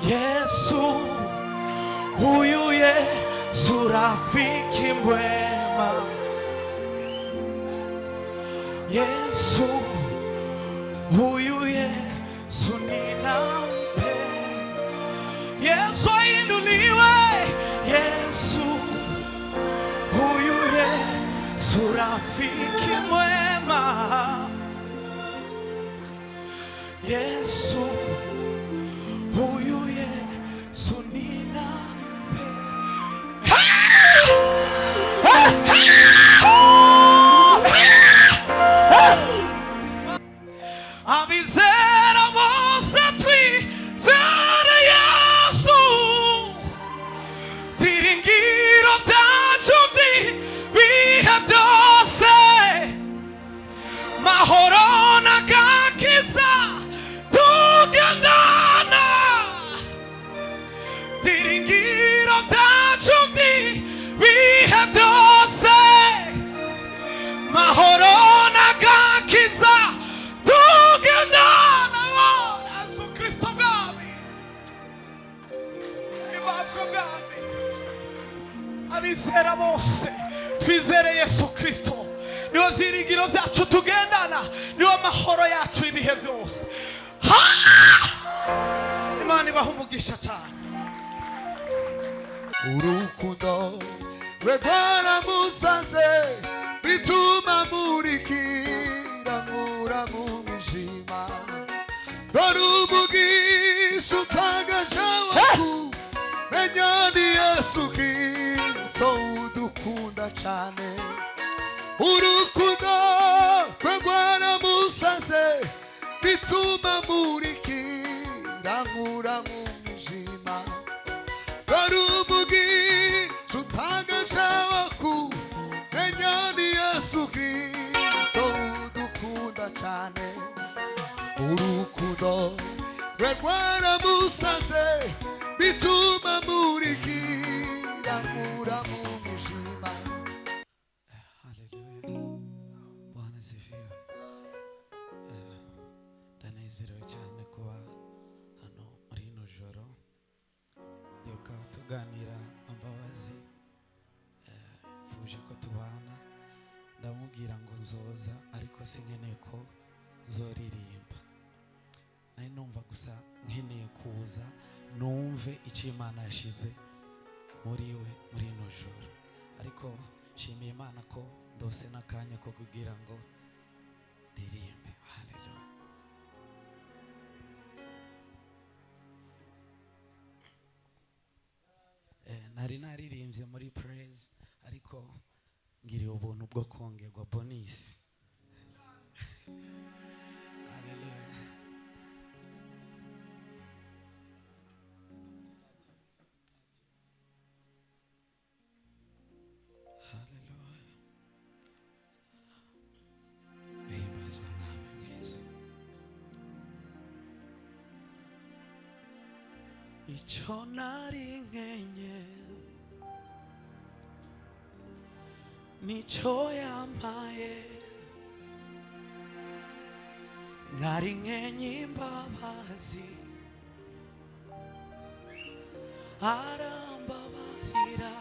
Yesu, huyu Yesu rafiki mwema. Yesu, huyu Yesu ninampenda. Yesu ainuliwe. Yesu, huyu Yesu rafiki mwema. Yesu, huyu Yesu ninampenda. Abizera bose twizere Yesu, byiringiro byacu by'ibihe byose, mahoro n'agakiza tugendana, byiringiro byacu by'ibihe byose, mahoro n'agakiza tugendana. Yesu Kristo mwami, ibazwa mwami. Abizera bose twizere Yesu Kristo, niwe byiringiro byacu tugendana, niwe mahoro yacu ibihe byose. Imana ibaha umugisha cyane. Urukundo rwe rwaramusanze bituma murikira nkura mu mwijima, dore umugisha utangaje wakumenya ni Yesu Kristo udukunda cyane. Urukundo rwe rwaramusanze bituma murikira nkura mu mwijima, dore umugisha utangaje wakumenya ni Yesu Kristo udukunda cyane. Urukundo rwe rwaramusanze bituma murikira nkura mu mwijima. Haleluya. Bwana asifiwe. Ndanezerewe cyane kuba hano muri ino joro. Ndibuka tuganira Mbabazi, mfuje ko tubana, ndamubwira ngo nzoza ariko sinkeneye ko nzoririmba. Nari numva gusa nkeneye kuza numve icyo Imana yashize muri we muri ino joro. Ariko nshimiye Imana ko ndose n'akanya ko kugira ngo ndirimbe. Haleluya. Nari naririmbye muri praise, ariko ngiriye ubuntu bwo kongerwa bonisi. Haleluya. Haleluya. Himbazwa nawe mwiza. Icyo nari nkenye nicyo yampaye, nari nkenye imbabazi arambabarira.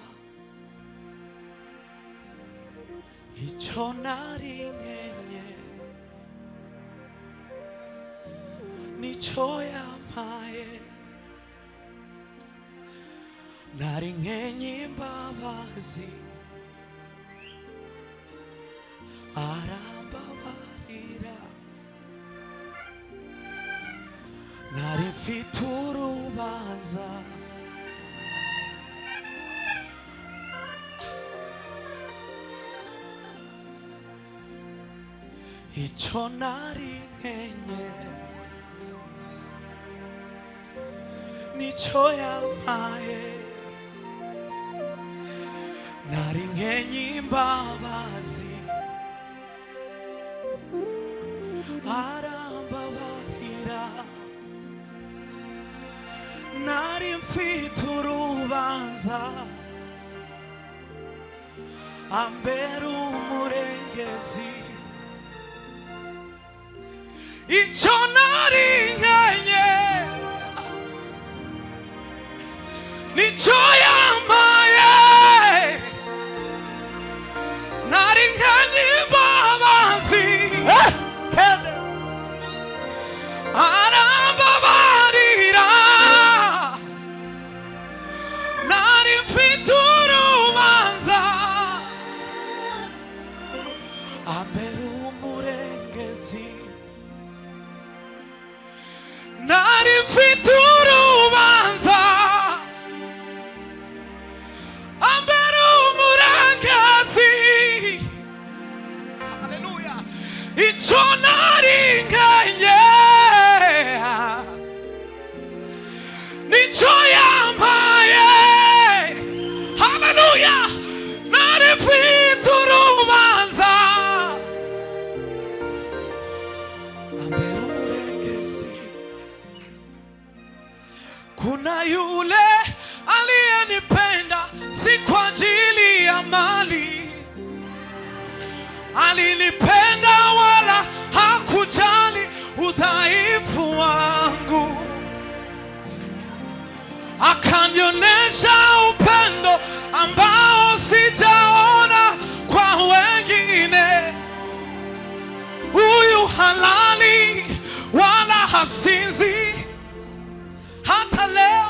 Icyo nari nkenye nicyo yampaye, nari nkenye imbabazi arambabarira. Nari mfite urubanza icyo nari nkenye nicyo yampaye, nari nkenye imbabazi arambabarira. Nari mfite urubanza ambera umurengezi. Icyo nari nkenye nicyo yambaye nari nk'imbabazi arambabarira nari mfite urubanza ambera umurengezi nari mfite urubanza ambera umurengezi haleluya icyo naringanye nicyo yampaye haleluya nari mfite urubanza ambera umurengezi kuna yule aliyenipenda si kwa ajili ya mali alinipenda wala hakujali udhaifu wangu akanionyesha upendo ambao sijaona kwa wengine huyu halali wala hasinzi hata leo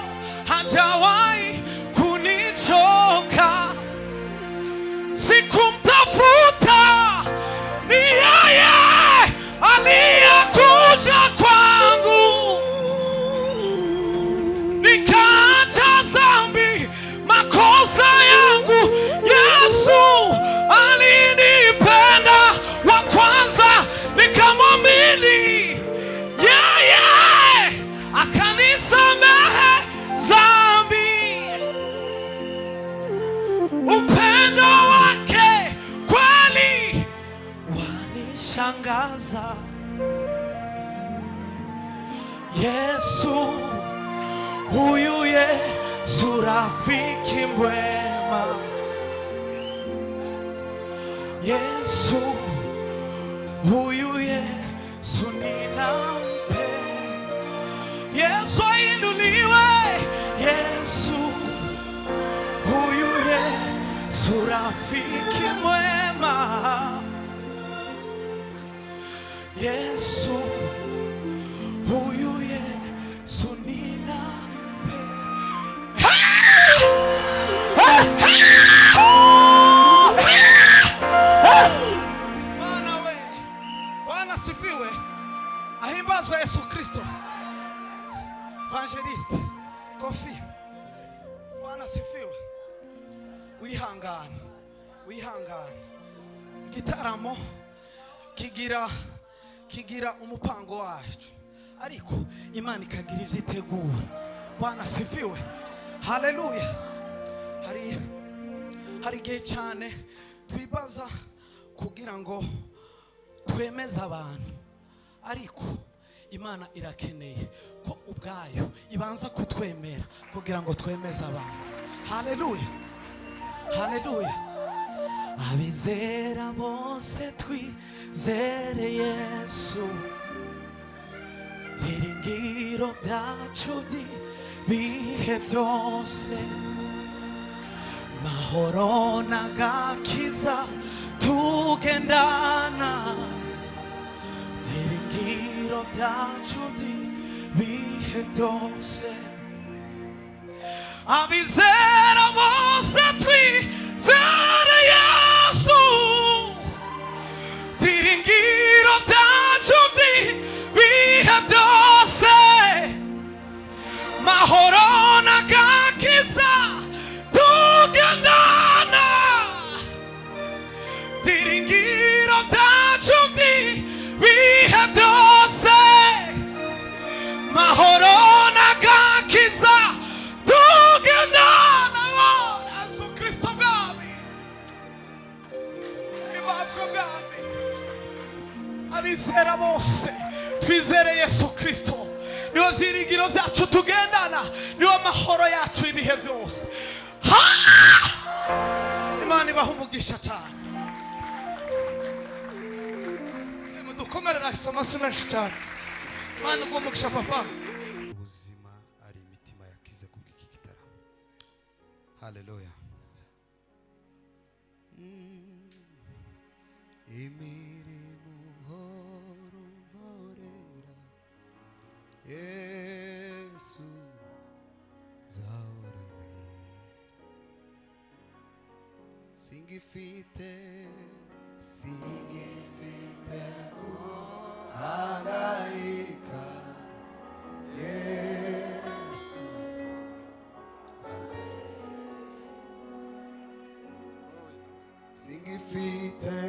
hajawahi kunichoka sikumtafuta ni yeye aliyekuja kwangu nikaacha dhambi makosa yangu Yesu alinipenda wa kwanza nikamwamini yeye akanisamehe dhambi upendo wake kweli wanishangaza Yesu huyu Yesu rafiki mwema Yesu huyu Yesu ninampenda Yesu ainuliwe Yesu huyu Yesu rafiki mwema Yesu huyu Yesu ninampenda Bwana we Bwana sifiwe ahimbazwe Yesu Kristo Evangelist Kofi Bwana sifiwe wihangane igitaramo kigira umupango wacu ariko Imana ikagira ivyitegura Bwana sifiwe haleluya hari igihe cyane twibaza kugira ngo twemeze abantu ariko Imana irakeneye ko ubwayo ibanza kutwemera kugira ngo twemeze abantu haleluya abizera bose twizere Yesu byiringiro byacu by'ibihe byose mahoro n'agakiza tugendana byiringiro byacu by'ibihe byose abizera bose twizere Yesu byiringiro byacu by'ibihe byose mahoro n'agakiza tugendana byiringiro byacu by'ibihe byose mahoro n'agakiza tugendana Yesu Kristo mwami ibazwe mwami abizera bose twizere Yesu Kristo niwe byiringiro byacu tugendana niwe mahoro yacu ibihe byose Imana ibaha umugisha cyane mudukomerera isomo menshi cyane Imana iguha umugisha papa ubuzima ari imitima yakize kubw'iki gitaramo Haleluya. Imirimo uhora unkorera Yesu nzahora singifite guhangayika Yesu singifite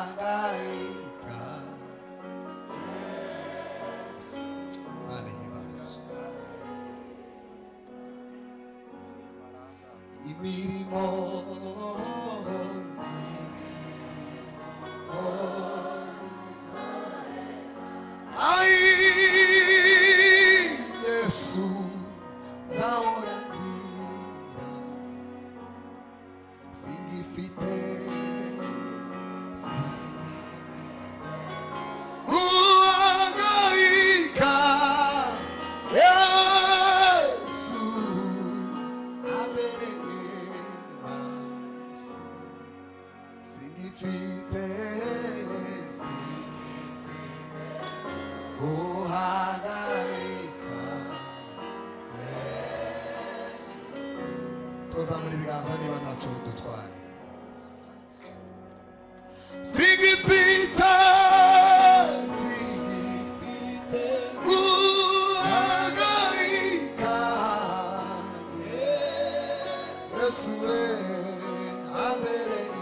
guhangayika Yesu Manihimbazo imirimo ai Yesu nzahora nkwira singifite guhangayika Yesu abereye maso singifite guhangayika Yesu tuzamura ibiganza niba ntacyo dutwaye singifite guhangayika Yesu we abereye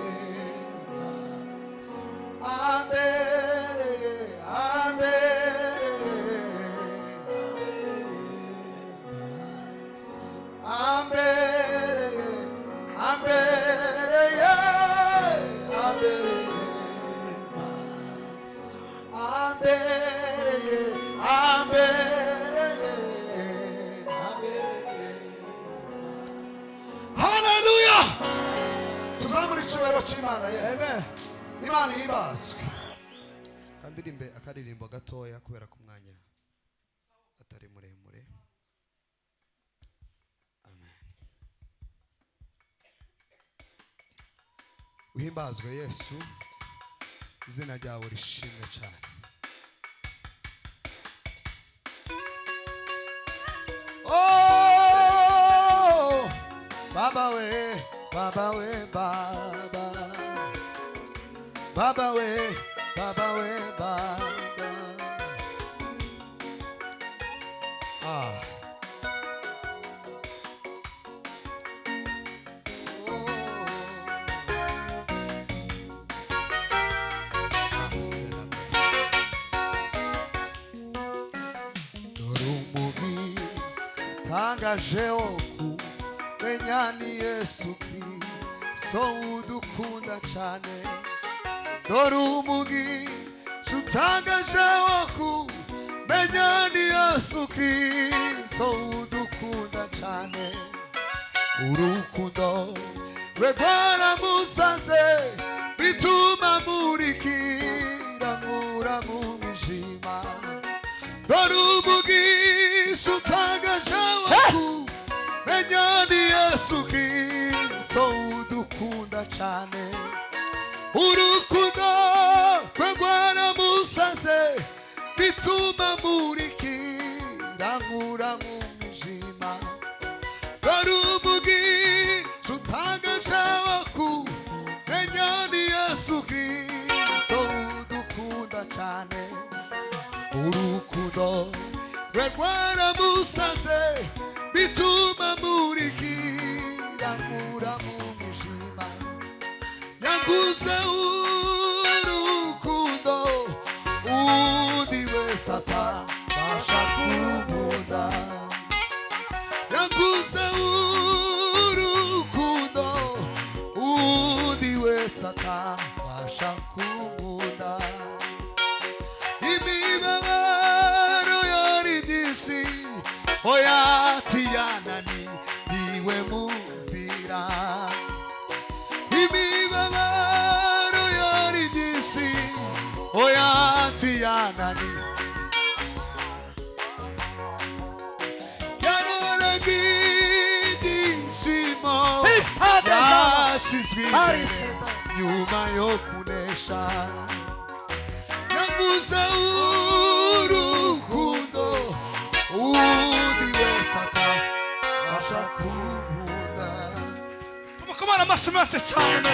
Hallelujah. Tuzamura icyubahiro cy'Imana ye. Amen. Imana ihimazwe. Kandirimbe akaririmbo gatoya kubera ku mwanya atari muremure. Amen. Uhimbazwe Yesu, izina ryawe rishimwe cyane. Oh, Baba we, Baba we, Baba. Baba we, Baba we, Baba. Ah. Dorumugi tangaje oku menyani Yesu Kristo udukunda cyane. Dorumugi tangaje oku menyani Yesu Kristo udukunda cyane. Urukundo rwe rwaramusanze bituma murikira nkura mu mwijima. Dorumugi tangaje oku menyani Yesu Kristo udukunda cyane. Urukundo rwe rwaramusanze bituma murikira nkura mu mwijima. Dorumugi tangaje oku menyani Yesu Kristo udukunda cyane. Urukundo rwe rwaramusanze bituma murikira nkura mu mwijima. Yanguze urukundo undi wese atabasha kumunda. Yanguze urukundo undi wese atabasha kumunda. Imibabaro yari byinshi oya tiyanani niwe muzira. Imibabaro yari byinshi oya tiyanani yanyuzwe imbere nyuma yo kunesha yaguze urukundo undi wese akabasha kunkunda tumukomana amashyi menshi cyane